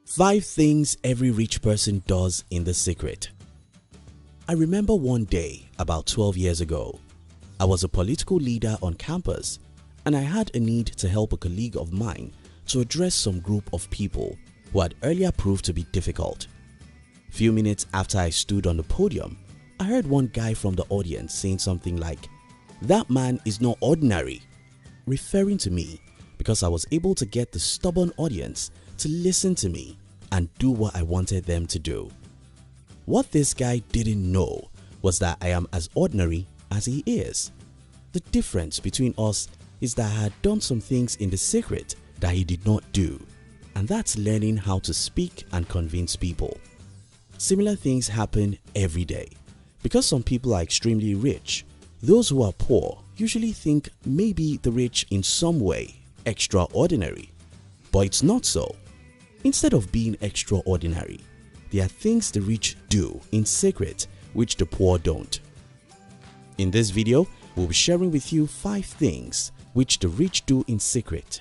5 things every rich person does in The Secret. I remember one day about 12 years ago. I was a political leader on campus and I had a need to help a colleague of mine to address some group of people who had earlier proved to be difficult. Few minutes after I stood on the podium, I heard one guy from the audience saying something like, "That man is not ordinary," referring to me because I was able to get the stubborn audience to listen to me and do what I wanted them to do. What this guy didn't know was that I am as ordinary as he is. The difference between us is that I had done some things in The Secret that he did not do, and that's learning how to speak and convince people. Similar things happen every day. Because some people are extremely rich, those who are poor usually think maybe the rich in some way extraordinary. But it's not so. Instead of being extraordinary, there are things the rich do in secret which the poor don't. In this video, we'll be sharing with you 5 things which the rich do in secret.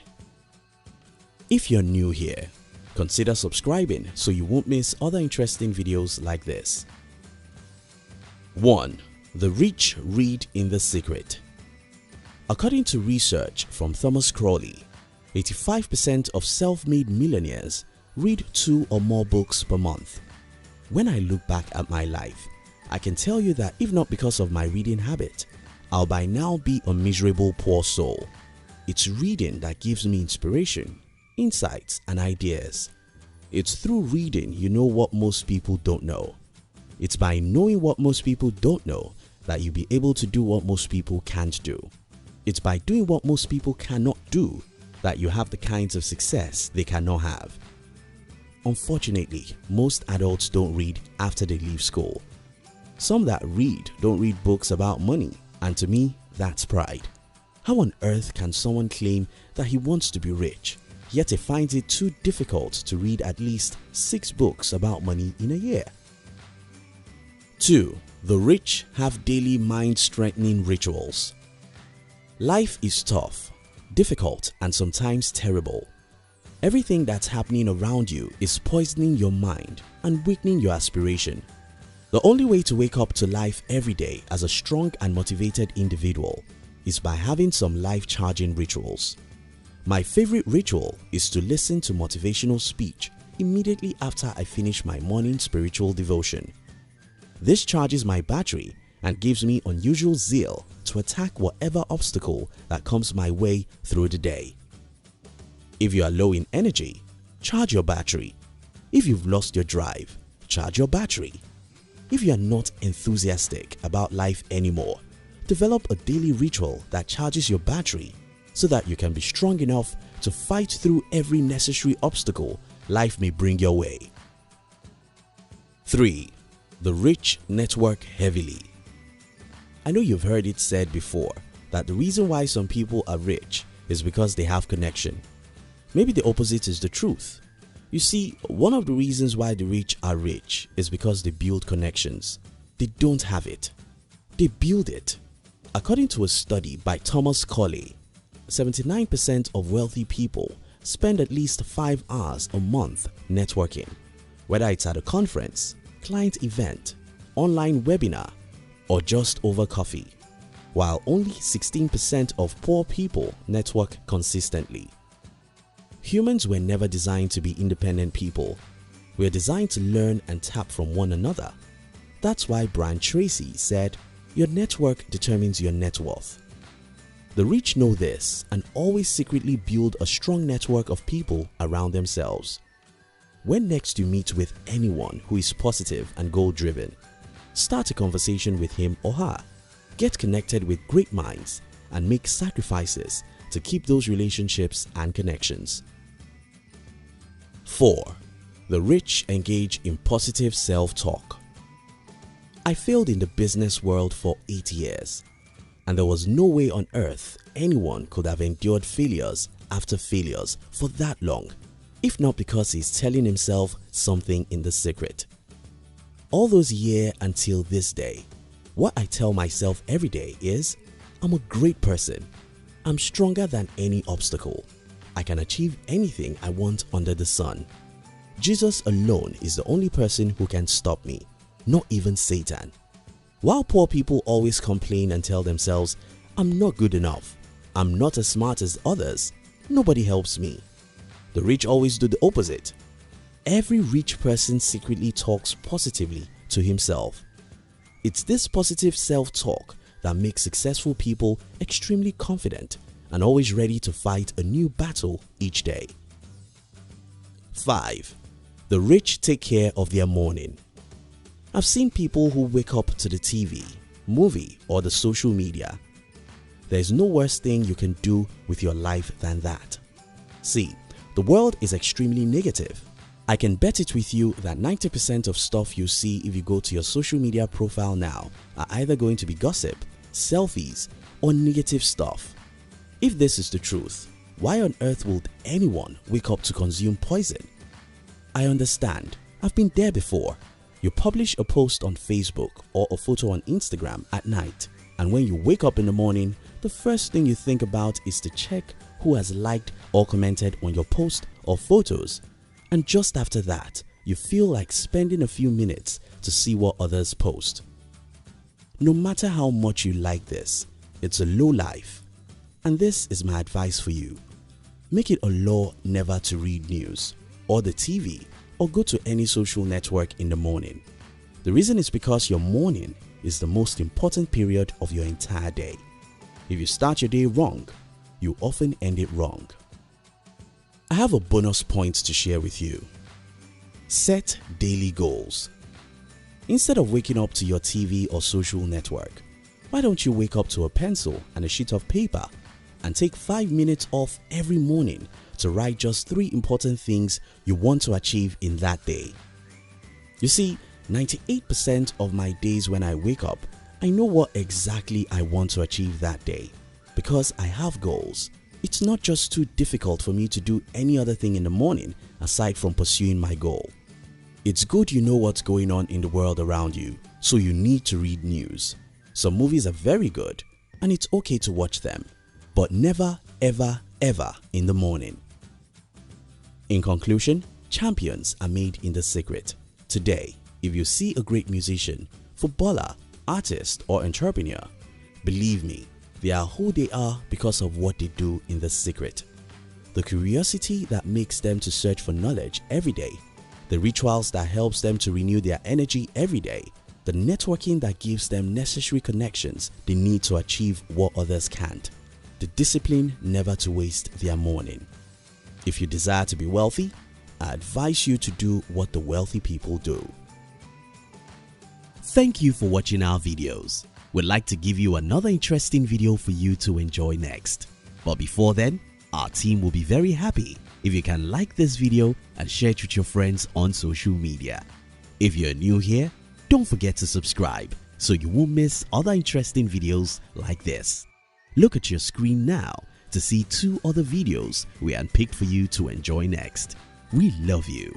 If you're new here, consider subscribing so you won't miss other interesting videos like this. 1. The rich read in The Secret. According to research from Thomas Crowley, 85% of self-made millionaires read 2 or more books per month. When I look back at my life, I can tell you that if not because of my reading habit, I'll by now be a miserable poor soul. It's reading that gives me inspiration, insights and ideas. It's through reading you know what most people don't know. It's by knowing what most people don't know that you'll be able to do what most people can't do. It's by doing what most people cannot do that you have the kinds of success they cannot have. Unfortunately, most adults don't read after they leave school. Some that read don't read books about money, and to me, that's pride. How on earth can someone claim that he wants to be rich, yet he finds it too difficult to read at least 6 books about money in a year? 2. The rich have daily mind-strengthening rituals. Life is tough, difficult and sometimes terrible. Everything that's happening around you is poisoning your mind and weakening your aspiration. The only way to wake up to life every day as a strong and motivated individual is by having some life-charging rituals. My favorite ritual is to listen to motivational speech immediately after I finish my morning spiritual devotion. This charges my battery and gives me unusual zeal to attack whatever obstacle that comes my way through the day. If you are low in energy, charge your battery. If you've lost your drive, charge your battery. If you are not enthusiastic about life anymore, develop a daily ritual that charges your battery so that you can be strong enough to fight through every necessary obstacle life may bring your way. 3. The rich network heavily. I know you've heard it said before that the reason why some people are rich is because they have connection. Maybe the opposite is the truth. You see, one of the reasons why the rich are rich is because they build connections. They don't have it. They build it. According to a study by Thomas Crowley, 79% of wealthy people spend at least 5 hours a month networking, whether it's at a conference, client event, online webinar, or just over coffee, while only 16% of poor people network consistently. Humans were never designed to be independent people. We are designed to learn and tap from one another. That's why Brian Tracy said, "Your network determines your net worth." The rich know this and always secretly build a strong network of people around themselves. When next you meet with anyone who is positive and goal-driven, start a conversation with him or her. Get connected with great minds and make sacrifices to keep those relationships and connections. 4. The rich engage in positive self-talk. I failed in the business world for 8 years, and there was no way on earth anyone could have endured failures after failures for that long, if not because he's telling himself something in The Secret. All those years until this day, what I tell myself every day is, I'm a great person. I'm stronger than any obstacle. I can achieve anything I want under the sun. Jesus alone is the only person who can stop me, not even Satan. While poor people always complain and tell themselves, I'm not good enough, I'm not as smart as others, nobody helps me, the rich always do the opposite. Every rich person secretly talks positively to himself. It's this positive self-talk that makes successful people extremely confident and always ready to fight a new battle each day. 5. The rich take care of their morning. I've seen people who wake up to the TV, movie or the social media. There is no worse thing you can do with your life than that. See, the world is extremely negative. I can bet it with you that 90% of stuff you see if you go to your social media profile now are either going to be gossip, selfies, or negative stuff. If this is the truth, why on earth would anyone wake up to consume poison? I understand. I've been there before. You publish a post on Facebook or a photo on Instagram at night, and when you wake up in the morning, the first thing you think about is to check who has liked or commented on your post or photos. And just after that, you feel like spending a few minutes to see what others post. No matter how much you like this, it's a low life. And this is my advice for you. Make it a law never to read news, or the TV, or go to any social network in the morning. The reason is because your morning is the most important period of your entire day. If you start your day wrong, you often end it wrong. I have a bonus point to share with you. Set daily goals. Instead of waking up to your TV or social network, why don't you wake up to a pencil and a sheet of paper and take 5 minutes off every morning to write just 3 important things you want to achieve in that day? You see, 98% of my days when I wake up, I know what exactly I want to achieve that day because I have goals. It's not just too difficult for me to do any other thing in the morning aside from pursuing my goal. It's good you know what's going on in the world around you, so you need to read news. Some movies are very good and it's okay to watch them, but never ever in the morning. In conclusion, champions are made in the secret. Today, if you see a great musician, footballer, artist or entrepreneur, believe me, they are who they are because of what they do in the secret. The curiosity that makes them to search for knowledge every day, the rituals that helps them to renew their energy every day, the networking that gives them necessary connections they need to achieve what others can't, the discipline never to waste their morning. If you desire to be wealthy, I advise you to do what the wealthy people do. Thank you for watching our videos. We'd like to give you another interesting video for you to enjoy next. But before then, our team will be very happy if you can like this video and share it with your friends on social media. If you're new here, don't forget to subscribe so you won't miss other interesting videos like this. Look at your screen now to see 2 other videos we handpicked for you to enjoy next. We love you.